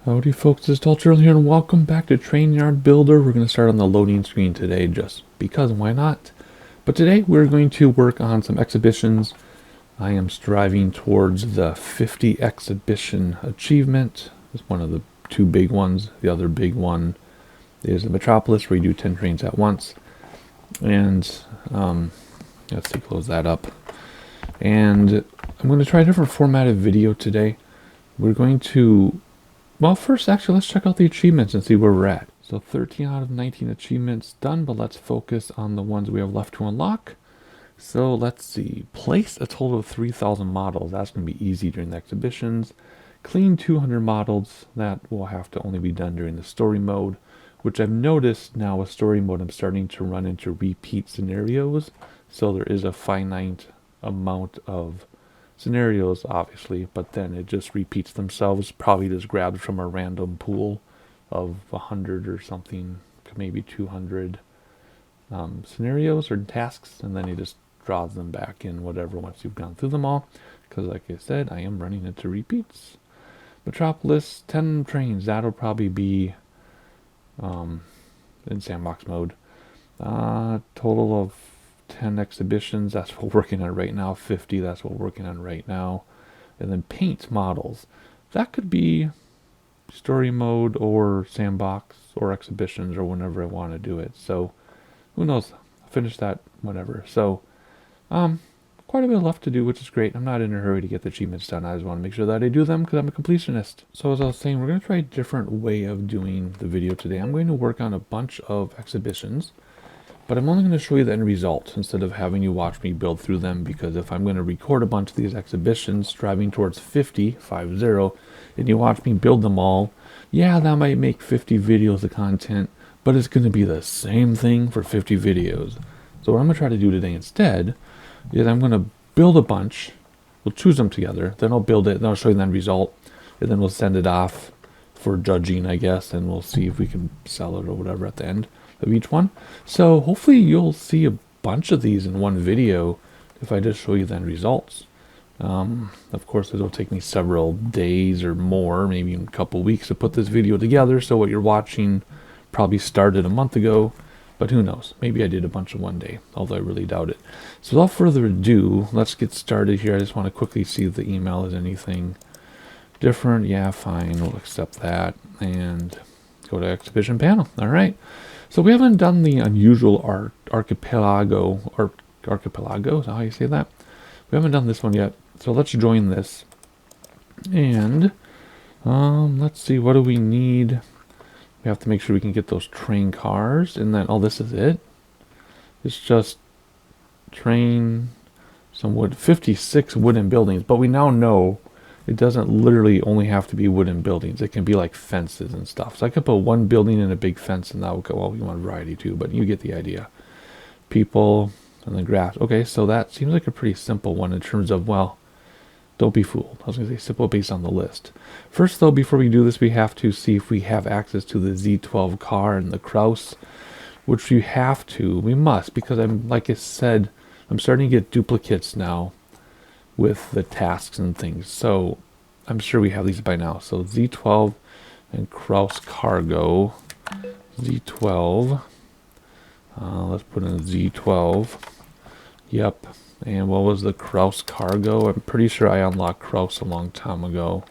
Howdy folks, it's Tulturl here and welcome back to Train Yard Builder. We're going to start on the loading screen today just because, why not? But today we're going to work on some exhibitions. I am striving towards the 50 exhibition achievement. It's one of the two big ones. The other big one is the Metropolis where you do 10 trains at once. And let's see, close that up. And I'm going to try a different formatted video today. We're going to Well, first, actually, let's check out the achievements and see where we're at. So 13 out of 19 achievements done, but let's focus on the ones we have left to unlock. So let's see. Place a total of 3,000 models. That's going to be easy during the exhibitions. Clean 200 models. That will have to only be done during the story mode, which I've noticed now with story mode, I'm starting to run into repeat scenarios. So there is a finite amount of scenarios, obviously, but then it just repeats themselves, probably just grabbed from a random pool of 100 or something, maybe 200 scenarios or tasks, and then it just draws them back in whatever once you've gone through them all, because like I said, I am running into repeats. Metropolis, 10 trains, that'll probably be in sandbox mode. Total of 10 exhibitions, that's what we're working on right now. 50, that's what we're working on right now. And then paint models, that could be story mode or sandbox or exhibitions or whenever I want to do it. So who knows, I'll finish that whenever. So quite a bit left to do, which is great. I'm not in a hurry to get the achievements done. I just want to make sure that I do them because I'm a completionist. So as I was saying, we're going to try a different way of doing the video today. I'm going to work on a bunch of exhibitions, but I'm only going to show you the end result instead of having you watch me build through them, because if I'm going to record a bunch of these exhibitions striving towards 50, and you watch me build them all, yeah, that might make 50 videos of content, but it's going to be the same thing for 50 videos. So what I'm going to try to do today instead is I'm going to build a bunch, we'll choose them together, then I'll build it, then I'll show you the end result, and then we'll send it off for judging, I guess, and we'll see if we can sell it or whatever at the end of each one. So hopefully you'll see a bunch of these in one video if I just show you the end results. Of course, it'll take me several days or more, maybe a couple weeks to put this video together, so what you're watching probably started a month ago, but who knows, maybe I did a bunch in one day, although I really doubt it. So without further ado, let's get started here. I just want to quickly see if the email is anything different. Yeah, fine, we'll accept that and go to exhibition panel. All right. So we haven't done the unusual archipelago, is that how you say that? We haven't done this one yet, so let's join this. And let's see, what do we need? We have to make sure we can get those train cars, and then, oh, this is it? It's just train, some wood, 56 wooden buildings, but we now know it doesn't literally only have to be wooden buildings. It can be like fences and stuff. So I could put one building and a big fence, and that would go, well, we want variety too, but you get the idea. People and the grass. Okay, so that seems like a pretty simple one in terms of, well, don't be fooled. I was going to say simple based on the list. First, though, before we do this, we have to see if we have access to the Z12 car and the Kraus, which we have to. We must, because like I said, I'm starting to get duplicates now with the tasks and things, so I'm sure we have these by now. So Z12 and Kraus Cargo. Z12, let's put in Z12. Yep. And what was the Kraus Cargo? I'm pretty sure I unlocked Kraus a long time ago.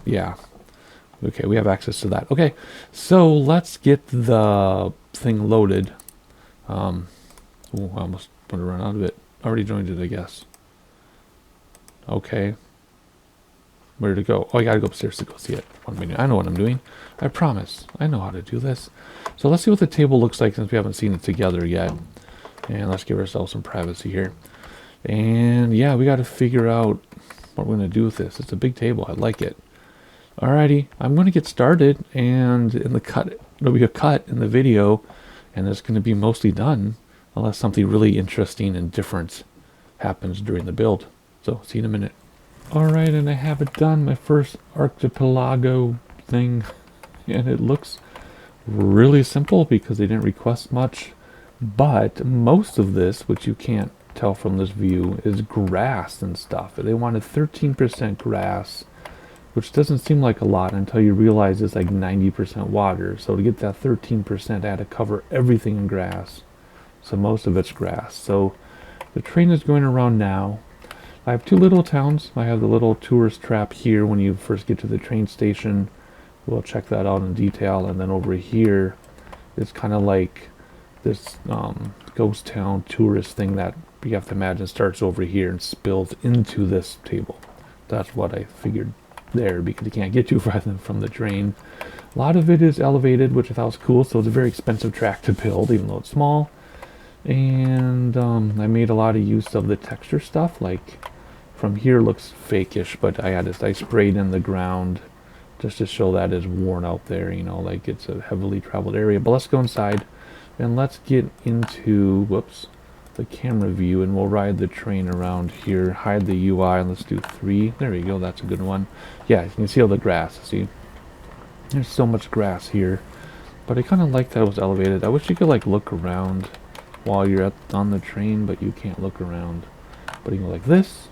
Yeah, okay, we have access to that. Okay, so let's get the thing loaded. I almost want to run out of it. Already joined it, I guess. Okay. Where to go? Oh, I gotta go upstairs to go see it. 1 minute. I know what I'm doing. I promise. I know how to do this. So let's see what the table looks like since we haven't seen it together yet. And let's give ourselves some privacy here. And yeah, we got to figure out what we're going to do with this. It's a big table. I like it. Alrighty, I'm going to get started, and in the cut, there'll be a cut in the video, and it's going to be mostly done unless something really interesting and different happens during the build. So, see you in a minute. Alright, and I have it done, my first archipelago thing, and it looks really simple because they didn't request much, but most of this, which you can't tell from this view, is grass and stuff. They wanted 13% grass, which doesn't seem like a lot until you realize it's like 90% water. So to get that 13%, I had to cover everything in grass. So most of it's grass. So the train is going around now. I have two little towns. I have the little tourist trap here when you first get to the train station. We'll check that out in detail. And then over here, it's kind of like this ghost town tourist thing that you have to imagine starts over here and spills into this table. That's what I figured there, because you can't get too far from the train. A lot of it is elevated, which I thought was cool. So it's a very expensive track to build, even though it's small. And I made a lot of use of the texture stuff. Like from here looks fakeish, but I sprayed in the ground just to show that it's worn out there, you know, like it's a heavily traveled area. But let's go inside and let's get into, whoops, the camera view, and we'll ride the train around here. Hide the UI, and let's do 3. There we go, that's a good one. Yeah, you can see all the grass. See, there's so much grass here, but I kind of like that it was elevated. I wish you could like look around while you're on the train, but you can't look around. But you can go like this.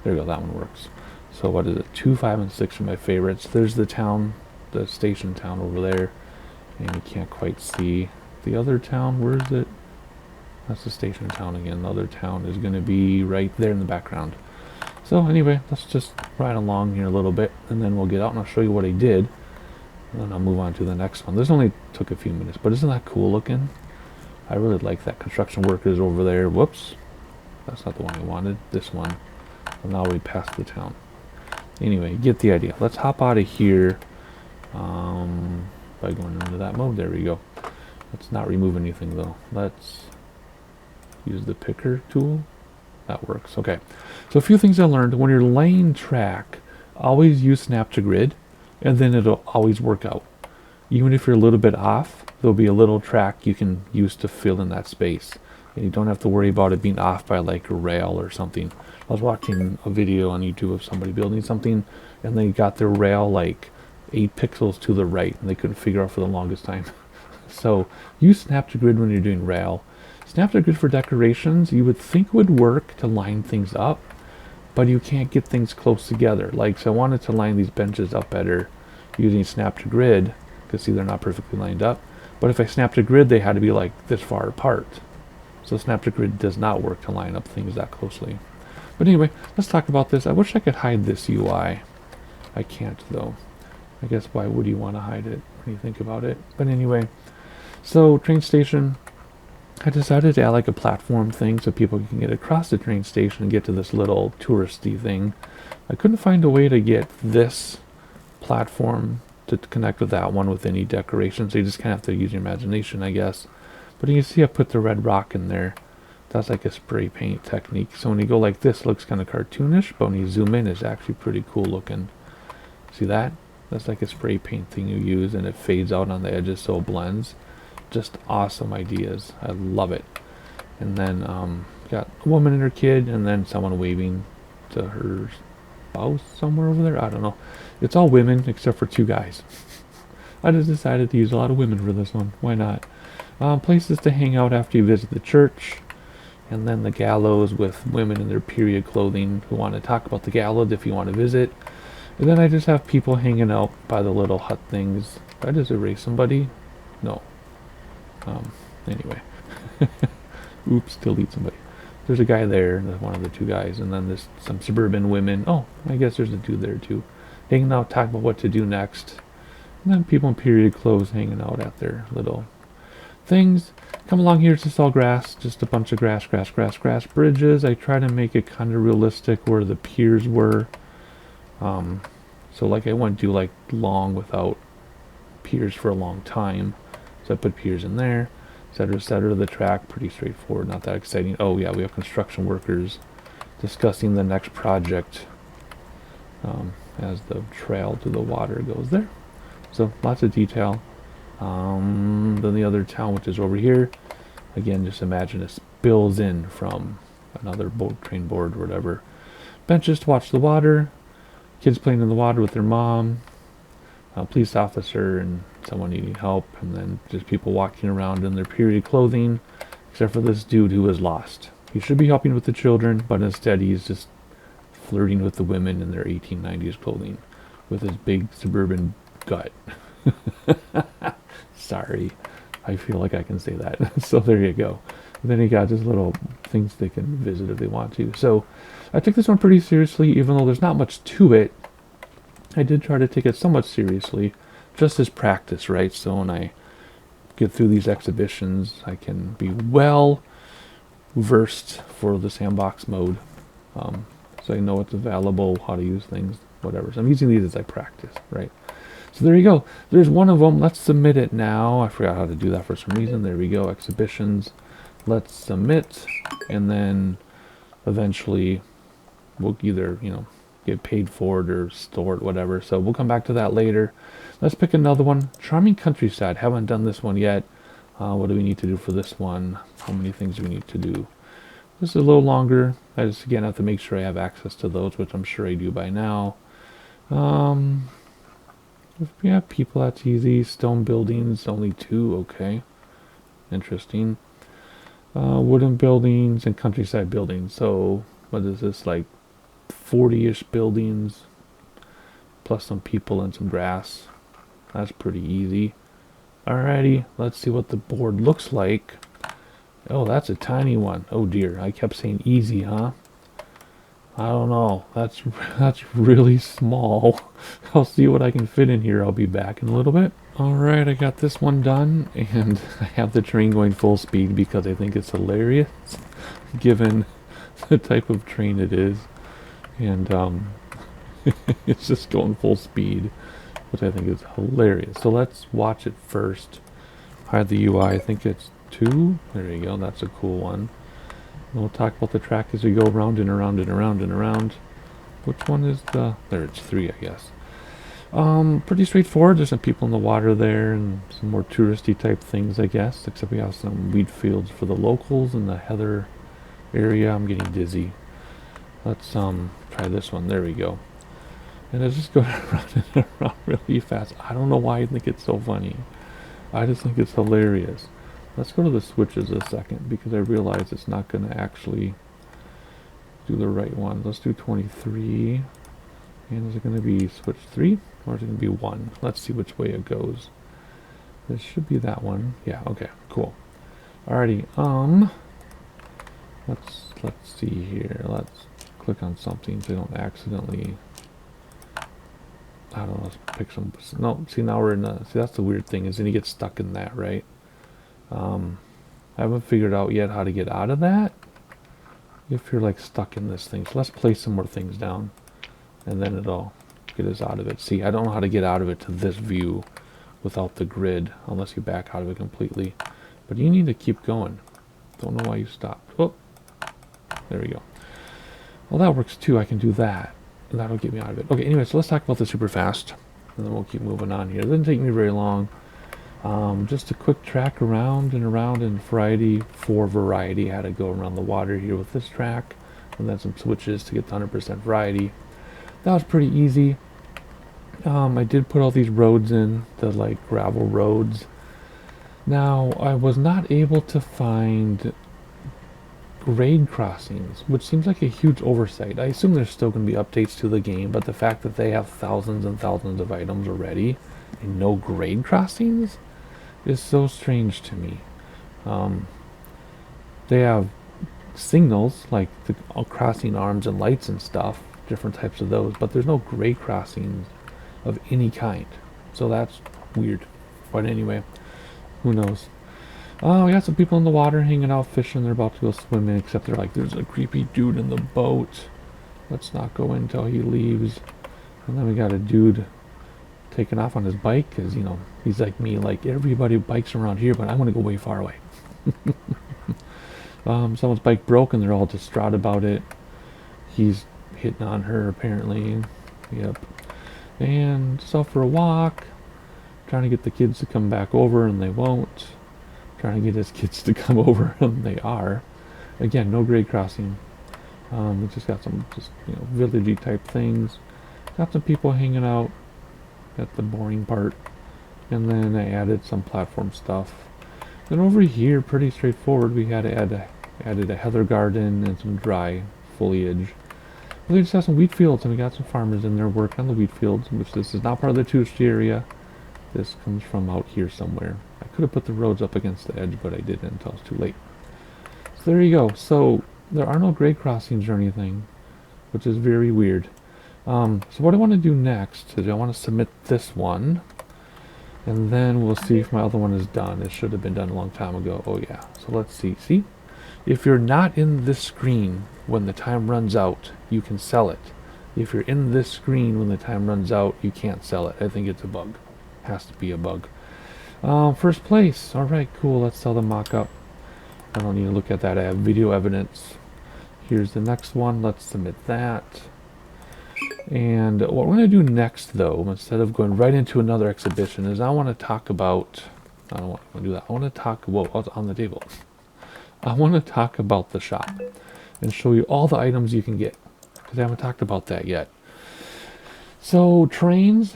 There you go, that one works. So what is it? 2, 5, and 6 are my favorites. There's the town, the station town over there, and you can't quite see the other town. Where is it? That's the station town again. The other town is going to be right there in the background. So anyway, let's just ride along here a little bit, and then we'll get out and I'll show you what I did. And then I'll move on to the next one. This only took a few minutes, but isn't that cool looking? I really like that. Construction workers over there. Whoops. That's not the one I wanted. This one. And now we passed the town. Anyway, you get the idea. Let's hop out of here by going into that mode. There we go. Let's not remove anything though. Let's use the picker tool. That works. Okay. So a few things I learned. When you're laying track, always use Snap to Grid, and then it'll always work out. Even if you're a little bit off, there'll be a little track you can use to fill in that space. And you don't have to worry about it being off by like a rail or something. I was watching a video on YouTube of somebody building something, and they got their rail like 8 pixels to the right, and they couldn't figure out for the longest time. So use Snap to Grid when you're doing rail. Snap to Grid for decorations, you would think would work to line things up, but you can't get things close together. Like, so I wanted to line these benches up better using Snap to Grid, because see, they're not perfectly lined up. But if I Snap to Grid, they had to be like this far apart. So Snap to Grid does not work to line up things that closely. But anyway, let's talk about this. I wish I could hide this UI. I can't though. I guess why would you want to hide it when you think about it? But anyway, so train station. I decided to add like a platform thing so people can get across the train station and get to this little touristy thing. I couldn't find a way to get this platform to connect with that one with any decoration, so you just kind of have to use your imagination, I guess. But you can see I put the red rock in there. That's like a spray paint technique. So when you go like this, it looks kind of cartoonish, but when you zoom in, it's actually pretty cool looking. See that? That's like a spray paint thing you use, and it fades out on the edges so it blends. Just awesome ideas. I love it. And then got a woman and her kid, and then someone waving to her spouse somewhere over there. I don't know. It's all women except for 2 guys. I just decided to use a lot of women for this one. Why not? Places to hang out after you visit the church. And then the gallows with women in their period clothing who want to talk about the gallows if you want to visit. And then I just have people hanging out by the little hut things. Did I just erase somebody? No. Anyway. Oops, delete somebody. There's a guy there, one of the 2 guys, and then there's some suburban women. Oh, I guess there's a dude there too. Hanging out, talking about what to do next. And then people in period clothes hanging out at their little things. Come along here, it's just all grass, just a bunch of grass, grass, grass, grass. Bridges, I try to make it kind of realistic where the piers were. So like I wouldn't do like long without piers for a long time. So I put piers in there, etc., etc. The track, pretty straightforward, not that exciting. Oh yeah, we have construction workers discussing the next project as the trail to the water goes there. So lots of detail. Then the other town, which is over here, again, just imagine it spills in from another boat, train board or whatever. Benches to watch the water, kids playing in the water with their mom, a police officer and someone needing help, and then just people walking around in their period clothing, except for this dude who was lost. He should be helping with the children, but instead he's just flirting with the women in their 1890s clothing. with his big suburban gut. Sorry, I feel like I can say that. So there you go. And then you got just little things they can visit if they want to. So I took this one pretty seriously, even though there's not much to it. I did try to take it somewhat seriously, just as practice, right? So when I get through these exhibitions, I can be well versed for the sandbox mode. So I know it's available, how to use things, whatever. So I'm using these as I practice, right? So there you go. There's one of them. Let's submit it now. I forgot how to do that for some reason. There we go. Exhibitions. Let's submit, and then eventually we'll either, get paid for it or store it, whatever. So we'll come back to that later. Let's pick another one. Charming Countryside. Haven't done this one yet. What do we need to do for this one? How many things do we need to do? This is a little longer. I just, again, have to make sure I have access to those, which I'm sure I do by now. If we have people, that's easy. Stone buildings, only 2. Okay. Interesting. Wooden buildings and countryside buildings. So, what is this, like 40-ish buildings, plus some people and some grass. That's pretty easy. Alrighty, let's see what the board looks like. Oh, that's a tiny one. Oh dear, I kept saying easy, huh? I don't know. That's really small. I'll see what I can fit in here. I'll be back in a little bit. Alright, I got this one done, and I have the train going full speed because I think it's hilarious, given the type of train it is. And it's just going full speed, which I think is hilarious. So let's watch it first. Hide the UI, I think it's 2. There you go, that's a cool one. And we'll talk about the track as we go around and around and around and around. Which one is the... There, it's 3, I guess. Pretty straightforward. There's some people in the water there and some more touristy type things, I guess. Except we have some wheat fields for the locals in the heather area. I'm getting dizzy. Let's try this one. There we go. And I just go around and around really fast. I don't know why I think it's so funny. I just think it's hilarious. Let's go to the switches a second because I realize it's not going to actually do the right one. Let's do 23. And is it going to be switch 3 or is it going to be 1? Let's see which way it goes. It should be that one. Yeah, okay, cool. Alrighty, let's see here. Let's click on something so I don't accidentally, I don't know, let's pick some, no, see now we're in the, see that's the weird thing is then you get stuck in that, right? I haven't figured out yet how to get out of that if you're like stuck in this thing. So let's place some more things down and then it'll get us out of it. See, I don't know how to get out of it to this view without the grid unless you back out of it completely. But you need to keep going. Don't know why you stopped. Oh, there we go. Well, that works too. I can do that. And that'll get me out of it. Okay, anyway, so let's talk about this super fast. And then we'll keep moving on here. It doesn't take me very long. Just a quick track around and variety for variety. I had to go around the water here with this track. And then some switches to get to 100% variety. That was pretty easy. I did put all these roads in, the like gravel roads. Now, I was not able to find grade crossings, which seems like a huge oversight. I assume there's still going to be updates to the game, but the fact that they have thousands and thousands of items already and no grade crossings is so strange to me. They have signals like the crossing arms and lights and stuff, different types of those, but there's no grade crossings of any kind. So that's weird. But anyway, who knows? Oh, we got some people in the water hanging out, fishing. They're about to go swimming, except they're like, there's a creepy dude in the boat. Let's not go in until he leaves. And then we got a dude taking off on his bike, because, you know, he's like me, like, everybody bikes around here, but I want to go way far away. Someone's bike broke, and they're all distraught about it. He's hitting on her, apparently. Yep. And just out for a walk. Trying to get the kids to come back over, and they won't. Trying to get his kids to come over, and they are. Again, no grade crossing. We just got some, villagey type things. Got some people hanging out at the boring part. And then I added some platform stuff. Then over here, pretty straightforward, we had added a heather garden and some dry foliage. Well, they just have some wheat fields, and we got some farmers in there working on the wheat fields, which this is not part of the Tucci area. This comes from out here somewhere. I could have put the roads up against the edge, but I didn't until it's too late. So there you go. So there are no grade crossings or anything, which is very weird. So what I want to do next is I want to submit this one, and then we'll see if my other one is done. It should have been done a long time ago. Oh yeah. So let's see. See? If you're not in this screen when the time runs out, you can sell it. If you're in this screen when the time runs out, you can't sell it. I think it's a bug. Has to be a bug. First place. Alright, cool. Let's sell the mock-up. I don't need to look at that. I have video evidence. Here's the next one. Let's submit that. And what we're going to do next, though, instead of going right into another exhibition, is I want to talk about... I don't want to do that. I want to talk... Whoa, what's on the table? I want to talk about the shop and show you all the items you can get, because I haven't talked about that yet. So, trains,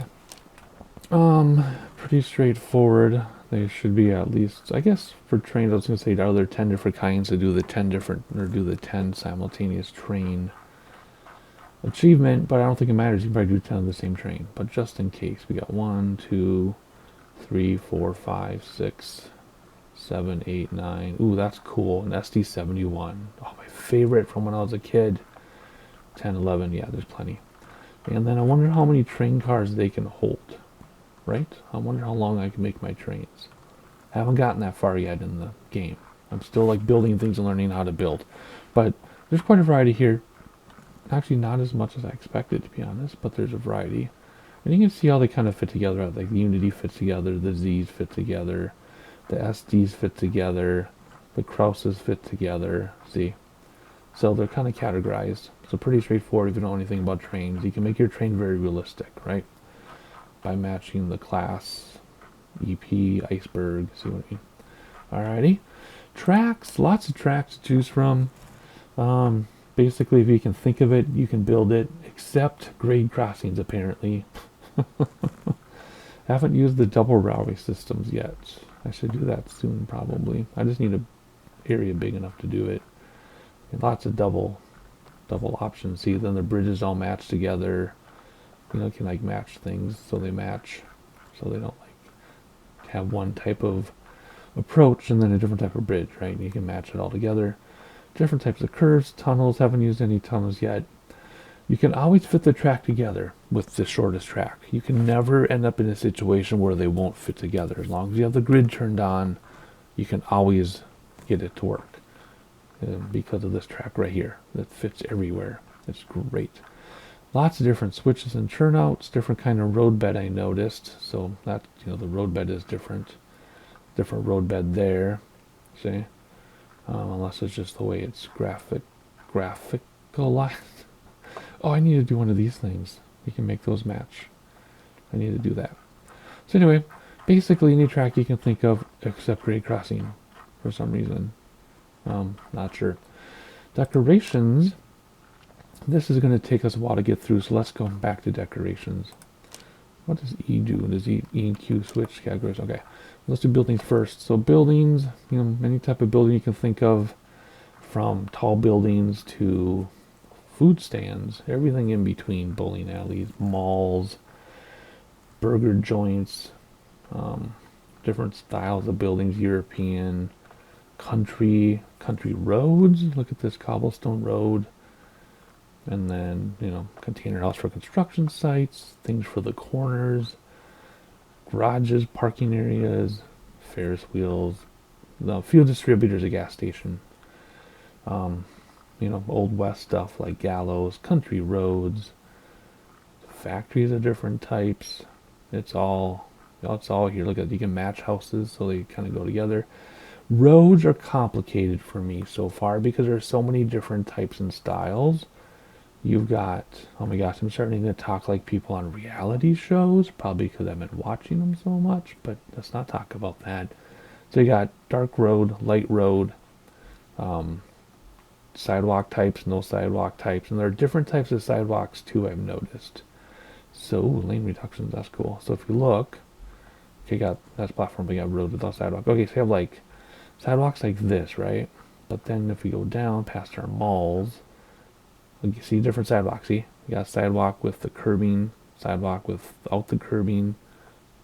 pretty straightforward. They should be at least, I guess for trains, I was going to say, are there 10 different kinds to do the 10 different, or do the 10 simultaneous train achievement, but I don't think it matters. You can probably do 10 of the same train, but just in case, we got 1, 2, 3, 4, 5, 6, 7, 8, 9. Ooh, that's cool. An SD71. Oh, my favorite from when I was a kid. 10, 11. Yeah, there's plenty. And then I wonder how many train cars they can hold. Right? I wonder how long I can make my trains. I haven't gotten that far yet in the game. I'm still like building things and learning how to build. But there's quite a variety here. Actually, not as much as I expected, to be honest, but there's a variety. And you can see how they kind of fit together. Like the Unity fits together, the Z's fit together, the SDs fit together, the Krauses fit together. See? So they're kind of categorized. So pretty straightforward if you don't know anything about trains. You can make your train very realistic, right? By matching the class, EP, iceberg, see what I mean? Alrighty. Tracks, lots of tracks to choose from. Basically, if you can think of it, you can build it, except grade crossings, apparently. Haven't used the double railway systems yet. I should do that soon, probably. I just need an area big enough to do it. And lots of double options. See, then the bridges all match together. You know, you can like match things so they match, so they don't like have one type of approach and then a different type of bridge, right? And you can match it all together. Different types of curves, tunnels. Haven't used any tunnels yet. You can always fit the track together with the shortest track. You can never end up in a situation where they won't fit together. As long as you have the grid turned on, you can always get it to work. Because of this track right here that fits everywhere. It's great. Lots of different switches and turnouts, different kind of road bed I noticed. So that, you know, the road bed is different. Different road bed there. See? Unless it's just the way it's graphicalized. Oh, I need to do one of these things. You can make those match. I need to do that. So anyway, basically any track you can think of except grade crossing for some reason. Not sure. Decorations. This is going to take us a while to get through, so let's go back to decorations. What does E do? Does E and Q switch categories? Okay, let's do buildings first. So buildings, you know, any type of building you can think of, from tall buildings to food stands, everything in between, bowling alleys, malls, burger joints, different styles of buildings, European, country roads. Look at this cobblestone road. And then, you know, container house for construction sites, things for the corners, garages, parking areas, Ferris wheels, the fuel distributors, a gas station. You know, Old West stuff like gallows, country roads, factories of different types. It's all here. Look at, you can match houses so they kind of go together. Roads are complicated for me so far because there's so many different types and styles. You've got, oh my gosh, I'm starting to talk like people on reality shows, probably because I've been watching them so much, but let's not talk about that. So you got dark road, light road, sidewalk types, no sidewalk types, and there are different types of sidewalks too, I've noticed. So, lane reductions, that's cool. So if you look, okay, that's platform, we got road without sidewalk. Okay, so you have like sidewalks like this, right? But then if we go down past our malls, You see different sidewalks. See, you got sidewalk with the curbing, sidewalk without the curbing,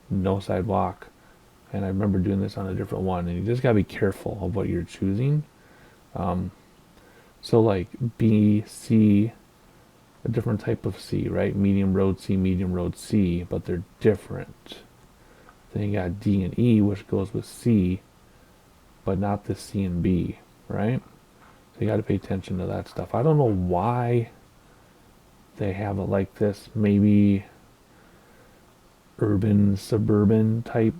no sidewalk. And I remember doing this on a different one. And you just gotta be careful of what you're choosing. So like B, C, a different type of C, right? Medium road C, medium road C, but they're different. Then you got D and E, which goes with C, but not the C and B, right? So you got to pay attention to that stuff. I don't know why they have it like this. Maybe urban, suburban type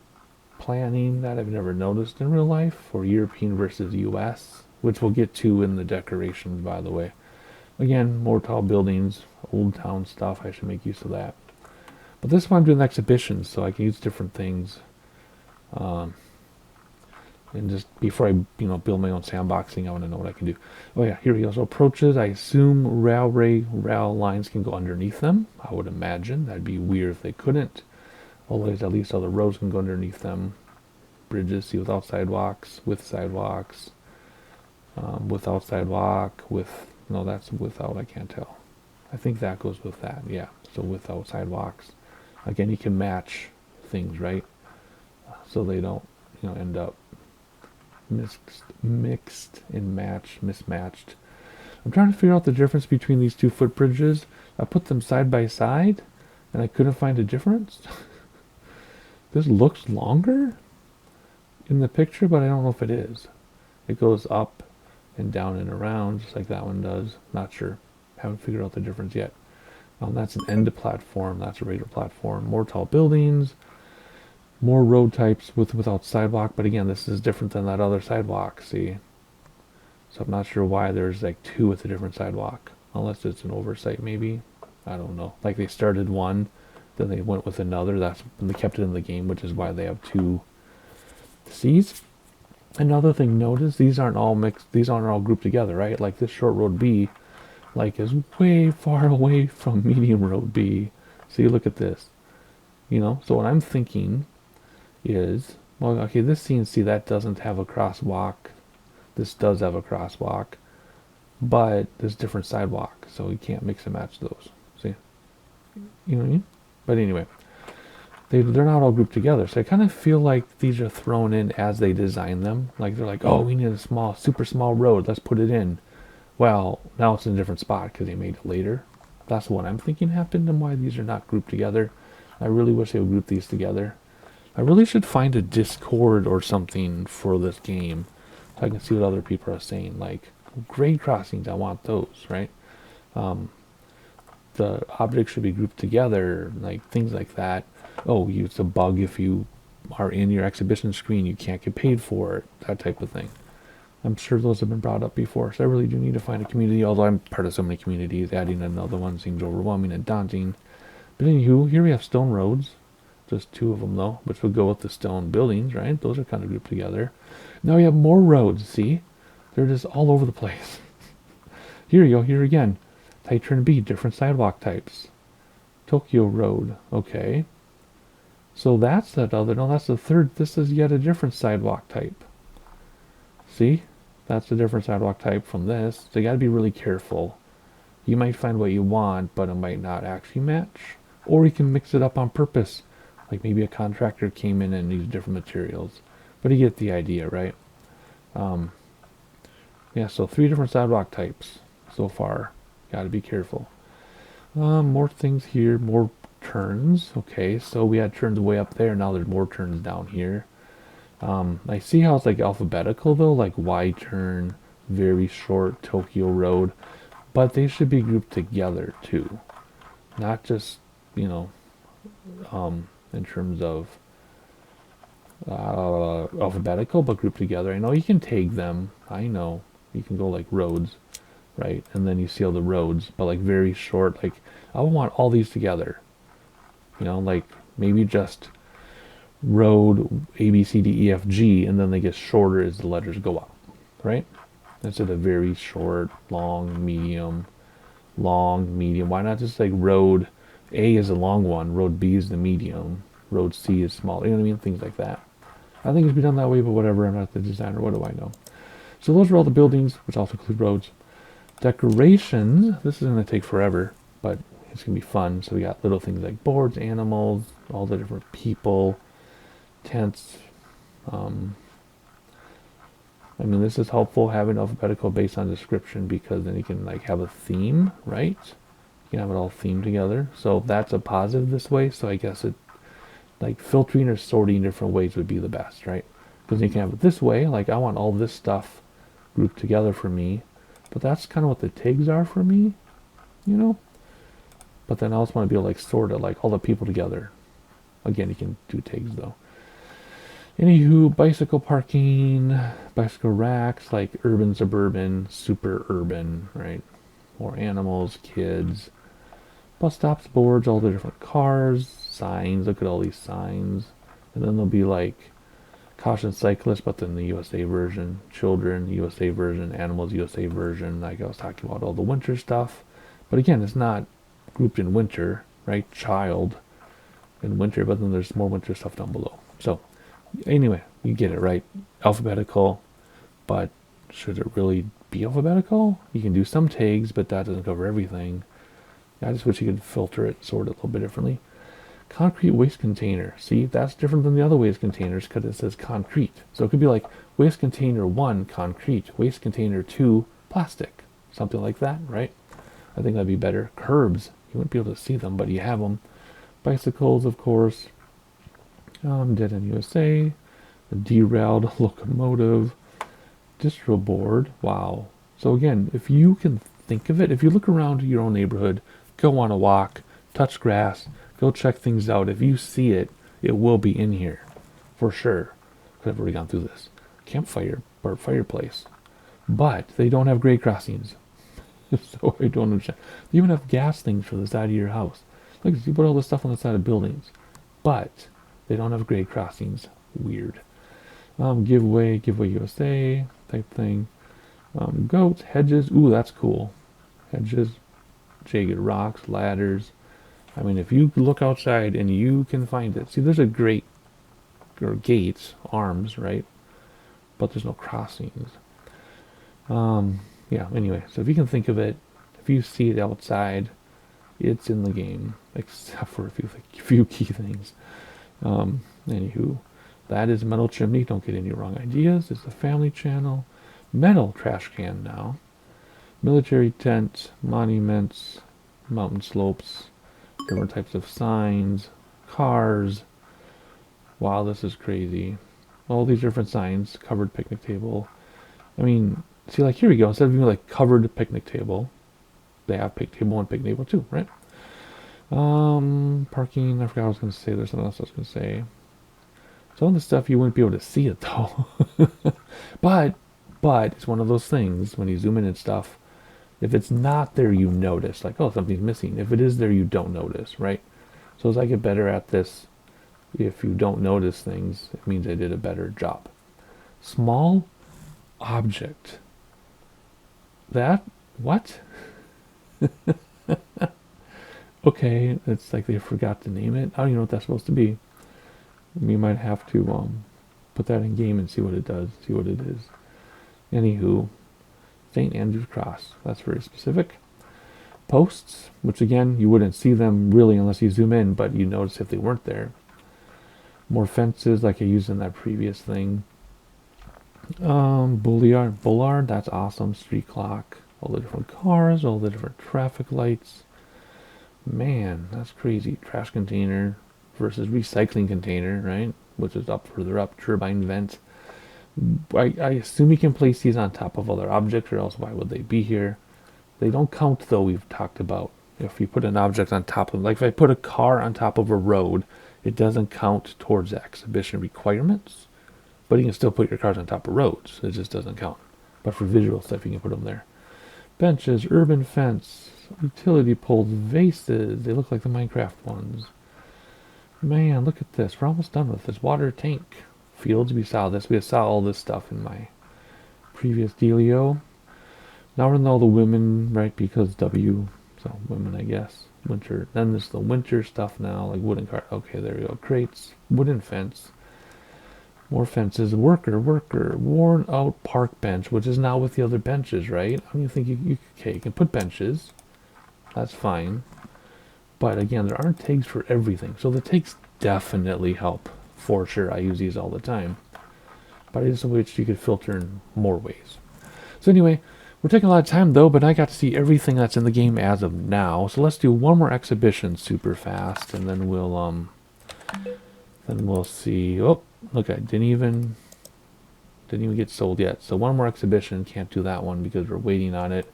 planning that I've never noticed in real life, or European versus US, which we'll get to in the decorations, by the way. Again, more tall buildings, old town stuff. I should make use of that. But this one I'm doing exhibitions, so I can use different things. And just before I, build my own sandboxing, I want to know what I can do. Oh yeah, here we go. So approaches, I assume rail lines can go underneath them. I would imagine. That'd be weird if they couldn't. Although at least all the roads can go underneath them. Bridges, see, without sidewalks, with sidewalks, without sidewalk, with, no, that's without, I can't tell. I think that goes with that, yeah. So without sidewalks. Again, you can match things, right? So they don't, end up mixed and mismatched. I'm trying to figure out the difference between these two footbridges. I put them side by side, and I couldn't find a difference. This looks longer in the picture, but I don't know if it is. It goes up and down and around, just like that one does. Not sure. Haven't figured out the difference yet. That's an end platform. That's a regular platform. More tall buildings. More road types without sidewalk. But again, this is different than that other sidewalk, see? So I'm not sure why there's like two with a different sidewalk. Unless it's an oversight, maybe. I don't know. Like they started one, then they went with another. That's when they kept it in the game, which is why they have two C's. Another thing, notice these aren't all mixed. These aren't all grouped together, right? Like this short road B, like is way far away from medium road B. See, look at this. So what I'm thinking is, well, okay, this CNC, that doesn't have a crosswalk. This does have a crosswalk, but there's different sidewalk, so you can't mix and match those. See? You know what I mean? But anyway, they're not all grouped together, so I kind of feel like these are thrown in as they design them. Like they're like, oh, we need a super small road, let's put it in. Well, now it's in a different spot because they made it later. That's what I'm thinking happened and why these are not grouped together. I really wish they would group these together. I really should find a Discord or something for this game so I can see what other people are saying. Like, grade crossings, I want those, right? The objects should be grouped together, like things like that. Oh, it's a bug if you are in your exhibition screen, you can't get paid for it, that type of thing. I'm sure those have been brought up before, so I really do need to find a community, although I'm part of so many communities, adding another one seems overwhelming and daunting. But anywho, here we have stone roads. Just two of them though, which would go with the stone buildings, right? Those are kind of grouped together. Now we have more roads, see? They're just all over the place. Here you go, here again. Type turn B, different sidewalk types. Tokyo Road, okay. So that's that other, no, that's the third, this is yet a different sidewalk type. See? That's a different sidewalk type from this. So you gotta be really careful. You might find what you want, but it might not actually match. Or you can mix it up on purpose. Like maybe a contractor came in and needed different materials. But you get the idea, right? Yeah, so 3 different sidewalk types so far. Gotta be careful. More things here, more turns. Okay, so we had turns way up there, now there's more turns down here. I see how it's like alphabetical though, like Y turn, very short, Tokyo Road. But they should be grouped together too. Not just, in terms of alphabetical, but grouped together. I know you can tag them. I know you can go like roads, right? And then you see all the roads, but like very short. Like I want all these together. Like maybe just road A, B, C, D, E, F, G, and then they get shorter as the letters go up, right? Instead of very short, long, medium. Why not just like road A is a long one, road B is the medium, road C is small, you know what I mean? Things like that. I think it's be done that way, but whatever, I'm not the designer, what do I know? So those are all the buildings, which also include roads. Decorations, this is going to take forever, but it's going to be fun. So we got little things like boards, animals, all the different people, tents. Um, I mean, this is helpful having alphabetical based on description because then you can like have a theme, right? You can have it all themed together. So that's a positive this way. So I guess it like filtering or sorting different ways would be the best, right? Because you can have it this way, like I want all this stuff grouped together for me, but that's kind of what the tags are for me, you know? But then I also want to be able to like sort it, like all the people together. Again, you can do tags though. Anywho, bicycle parking, bicycle racks, like urban, suburban, super urban, right? More animals, kids, bus stops, boards, all the different cars, signs. Look at all these signs. And then there'll be like caution cyclists, but then the USA version, children, USA version, animals, USA version. Like I was talking about all the winter stuff. But again, it's not grouped in winter, right? Child in winter, but then there's more winter stuff down below. So anyway, you get it, right? Alphabetical, but should it really be alphabetical? You can do some tags, but that doesn't cover everything. I just wish you could filter it, sort it a little bit differently. Concrete waste container. See, that's different than the other waste containers because it says concrete. So it could be like waste container 1, concrete. Waste container 2, plastic. Something like that, right? I think that'd be better. Curbs. You wouldn't be able to see them, but you have them. Bicycles, of course. Dead End USA. The derailed locomotive. Distro board. Wow. So again, if you can think of it, if you look around your own neighborhood, go on a walk, touch grass, go check things out. If you see it, it will be in here. For sure. Because I've already gone through this. Campfire or fireplace. But they don't have grade crossings. So I don't understand. They even have gas things for the side of your house. Look, you put all this stuff on the side of buildings. But they don't have grade crossings. Weird. Giveaway USA type thing. Goats, hedges. Ooh, that's cool. Hedges, jagged rocks, ladders. I mean, if you look outside and you can find it. See, there's a grate, or gates, arms, right? But there's no crossings. Yeah, anyway, so if you can think of it, if you see it outside, it's in the game, except for a few key things. Anywho, that is Metal Chimney. Don't get any wrong ideas. It's the family channel. Metal trash can now. Military tent, monuments, mountain slopes, different types of signs, cars. Wow, this is crazy. All these different signs, covered picnic table. I mean, see, like here we go. Instead of being like covered picnic table, they have picnic table and picnic table too, right? Parking. I forgot what I was going to say. There's something else I was going to say. Some of the stuff you wouldn't be able to see it though. but it's one of those things when you zoom in and stuff. If it's not there, you notice. Like, oh, something's missing. If it is there, you don't notice, right? So as I get better at this, if you don't notice things, it means I did a better job. Small object. That, what? Okay, it's like they forgot to name it. I don't even know what that's supposed to be. We might have to put that in game and see what it does, see what it is. Anywho, St. Andrew's Cross. That's very specific. Posts, which again, you wouldn't see them really unless you zoom in, but you notice if they weren't there. More fences like I used in that previous thing. Bullard, that's awesome. Street clock, all the different cars, all the different traffic lights. Man, that's crazy. Trash container versus recycling container, right? Which is up further up. Turbine vent. I assume you can place these on top of other objects, or else why would they be here? They don't count though, we've talked about. If you put an object on top of, like if I put a car on top of a road, it doesn't count towards the exhibition requirements. But you can still put your cars on top of roads. It just doesn't count. But for visual stuff, you can put them there. Benches, urban fence, utility poles, vases. They look like the Minecraft ones. Man, look at this. We're almost done with this. Water tank. Fields, we saw this. We saw all this stuff in my previous dealio. Now we're in all the women, right? Because W, so women, I guess. Winter. Then there's the winter stuff now, like wooden cart. Okay, there we go. Crates, wooden fence. More fences. Worker, worn out park bench, which is now with the other benches, right? I don't even think okay, you can put benches. That's fine. But again, there aren't tags for everything. So the tags definitely help. For sure, I use these all the time. But I just wish you could filter in more ways. So anyway, we're taking a lot of time though, but I got to see everything that's in the game as of now. So let's do one more exhibition super fast, and then we'll see. Oh, look, I didn't even get sold yet. So one more exhibition, can't do that one because we're waiting on it.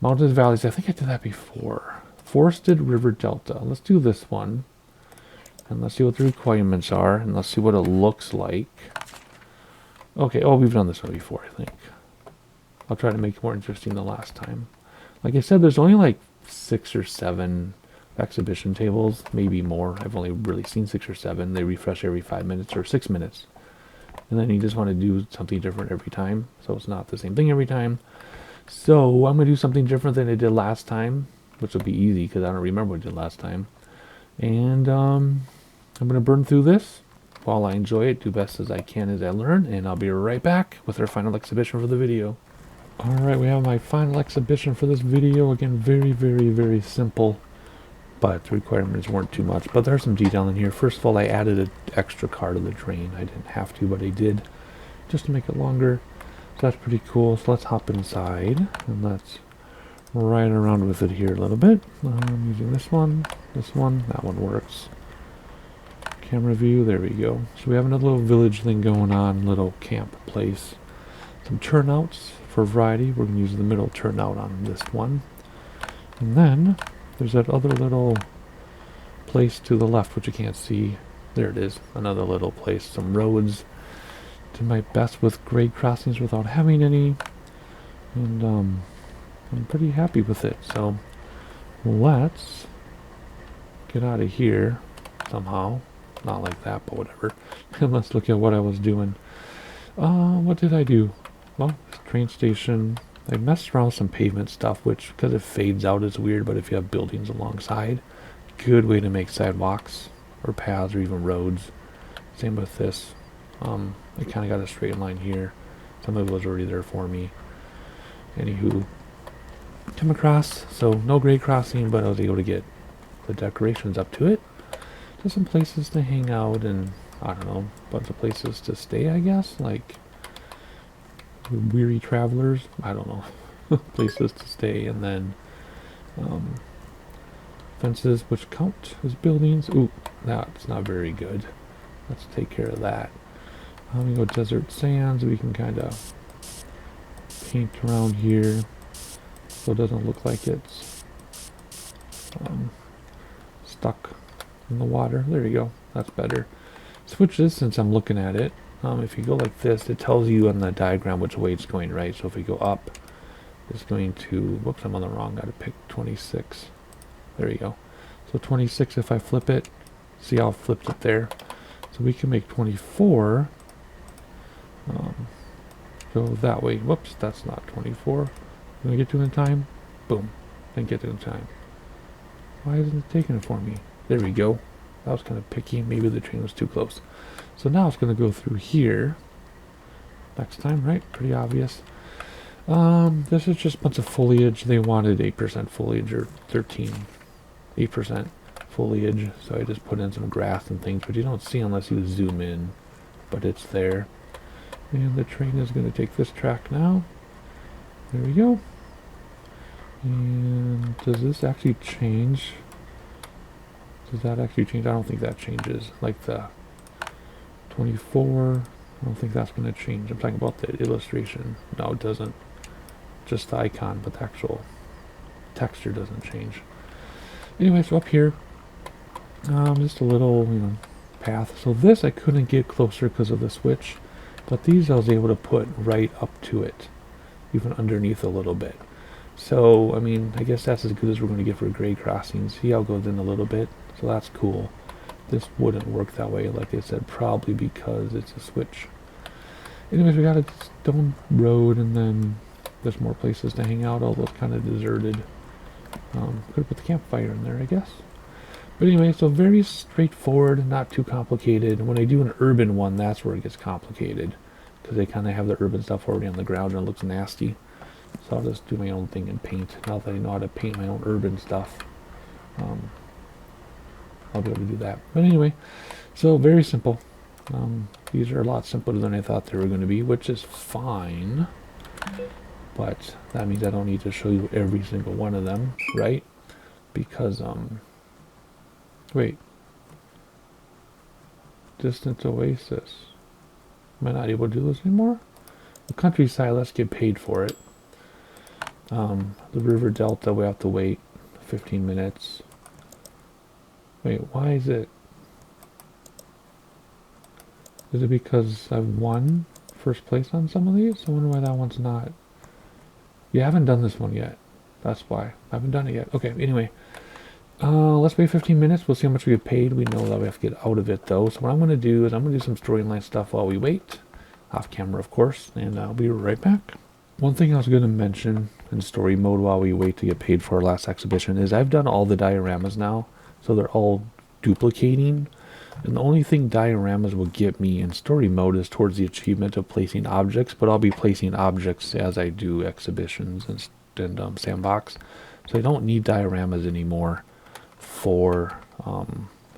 Mountains, valleys, I think I did that before. Forested River Delta. Let's do this one. And let's see what the requirements are, and let's see what it looks like. Okay, oh, we've done this one before, I think. I'll try to make it more interesting than last time. Like I said, there's only like 6 or 7 exhibition tables, maybe more. I've only really seen 6 or 7. They refresh every 5 minutes or 6 minutes. And then you just want to do something different every time, so it's not the same thing every time. So I'm going to do something different than I did last time, which will be easy because I don't remember what I did last time. And I'm going to burn through this while I enjoy it, do best as I can as I learn, and I'll be right back with our final exhibition for the video. Alright, we have my final exhibition for this video. Again, very, very, very simple, but the requirements weren't too much. But there's some detail in here. First of all, I added an extra car to the drain. I didn't have to, but I did, just to make it longer. So that's pretty cool. So let's hop inside, and let's ride around with it here a little bit. I'm using this one, that one works. Camera view, there we go. So we have another little village thing going on, little camp place. Some turnouts for variety. We're going to use the middle turnout on this one. And then there's that other little place to the left, which you can't see. There it is, another little place. Some roads. Did my best with grade crossings without having any. And I'm pretty happy with it. So let's get out of here somehow. Not like that, but whatever. And let's look at what I was doing. What did I do? Well, train station. I messed around with some pavement stuff, which, because it fades out, is weird, but if you have buildings alongside, good way to make sidewalks, or paths, or even roads. Same with this. I kind of got a straight line here. Some of it was already there for me. Anywho, come across, so no grade crossing, but I was able to get the decorations up to it. Just some places to hang out, and I don't know, a bunch of places to stay, I guess, like weary travelers, I don't know, places to stay, and then fences which count as buildings. Ooh, that's not very good. Let's take care of that. We go desert sands. We can kind of paint around here so it doesn't look like it's stuck in the water. There you go. That's better. Switch this since I'm looking at it. If you go like this, it tells you on the diagram which way it's going, right? So if we go up, it's going to, whoops, I'm on the wrong, got to pick 26. There you go. So 26, if I flip it, see how I flipped it there? So we can make 24 go that way. Whoops, that's not 24. Can I get to it in time? Boom. Didn't get to it in time. Why isn't it taking it for me? There we go. That was kind of picky. Maybe the train was too close. So now it's going to go through here. Next time, right? Pretty obvious. This is just a bunch of foliage. They wanted 8% foliage or 8% foliage. So I just put in some grass and things, but you don't see unless you zoom in. But it's there. And the train is going to take this track now. There we go. And does this actually change? Does that actually change? I don't think that changes. Like the 24, I don't think that's going to change. I'm talking about the illustration. No, it doesn't. Just the icon, but the actual texture doesn't change. Anyway, so up here, just a little, path. So this I couldn't get closer because of the switch, but these I was able to put right up to it, even underneath a little bit. So, I mean, I guess that's as good as we're going to get for grade crossings. See how it goes in a little bit? So that's cool. This wouldn't work that way, like I said, probably because it's a switch. Anyways, we got a stone road, and then there's more places to hang out, although it's kind of deserted. Could have put the campfire in there, I guess. But anyway, so very straightforward, not too complicated. When I do an urban one, that's where it gets complicated, because they kind of have the urban stuff already on the ground and it looks nasty. So I'll just do my own thing in paint. Now that I know how to paint my own urban stuff, I'll be able to do that. But anyway, so very simple. These are a lot simpler than I thought they were going to be, which is fine. But that means I don't need to show you every single one of them, right? Because, wait. Distant Oasis. Am I not able to do this anymore? The countryside, let's get paid for it. The river delta, we have to wait 15 minutes. Wait, why is it? Is it because I've won first place on some of these? I wonder why that one's not. You haven't done this one yet. That's why. I haven't done it yet. Okay, anyway. Let's wait 15 minutes. We'll see how much we get paid. We know that we have to get out of it, though. So what I'm going to do is I'm going to do some storyline stuff while we wait. Off camera, of course. And I'll be right back. One thing I was going to mention in story mode while we wait to get paid for our last exhibition is I've done all the dioramas now. So they're all duplicating. And the only thing dioramas will get me in story mode is towards the achievement of placing objects. But I'll be placing objects as I do exhibitions and sandbox. So I don't need dioramas anymore for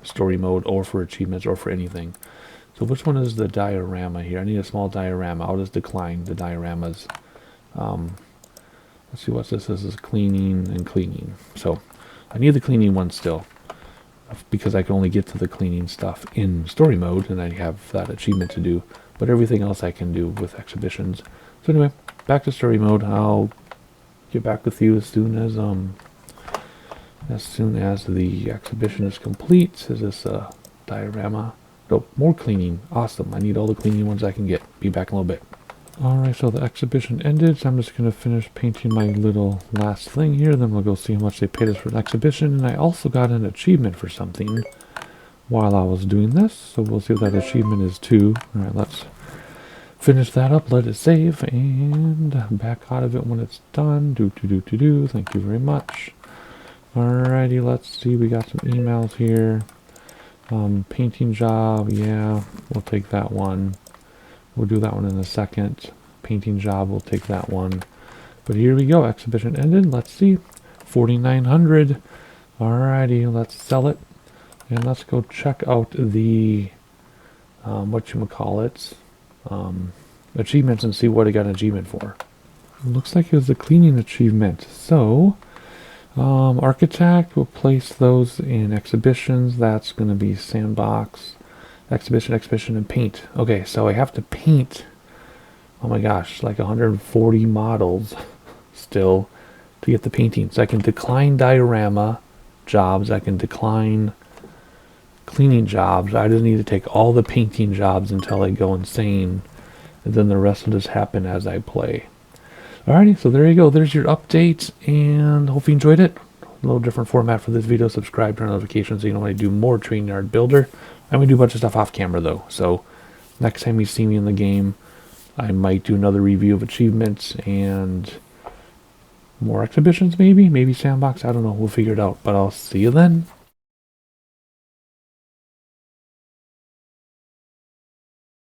story mode or for achievements or for anything. So which one is the diorama here? I need a small diorama. I'll just decline the dioramas. Let's see what this is. This is cleaning and cleaning. So I need the cleaning one still, because I can only get to the cleaning stuff in story mode, and I have that achievement to do. But everything else I can do with exhibitions. So anyway, back to story mode. I'll get back with you as soon as the exhibition is complete. Is this a diorama? Nope, more cleaning. Awesome. I need all the cleaning ones I can get. Be back in a little bit. Alright, so the exhibition ended, so I'm just going to finish painting my little last thing here, then we'll go see how much they paid us for an exhibition, and I also got an achievement for something while I was doing this, so we'll see what that achievement is too. Alright, let's finish that up, let it save, and back out of it when it's done. Thank you very much. Alrighty, let's see, we got some emails here. Painting job, yeah, we'll take that one. We'll do that one in a second. Painting job, we'll take that one. But here we go, exhibition ended. Let's see, 4,900. Alrighty, let's sell it. And let's go check out the, achievements and see what I got an achievement for. It looks like it was the cleaning achievement. So, architect, we'll place those in exhibitions. That's going to be sandbox. Exhibition, and paint. Okay, so I have to paint, oh my gosh, like 140 models still to get the painting. So I can decline diorama jobs, I can decline cleaning jobs. I just need to take all the painting jobs until I go insane, and then the rest will just happen as I play. Alrighty, so there you go. There's your update, and hope you enjoyed it. A little different format for this video. Subscribe, turn notifications so you know when I do more Train Yard Builder. I'm going to do a bunch of stuff off camera though, so next time you see me in the game, I might do another review of achievements and more exhibitions maybe sandbox, I don't know, we'll figure it out, but I'll see you then.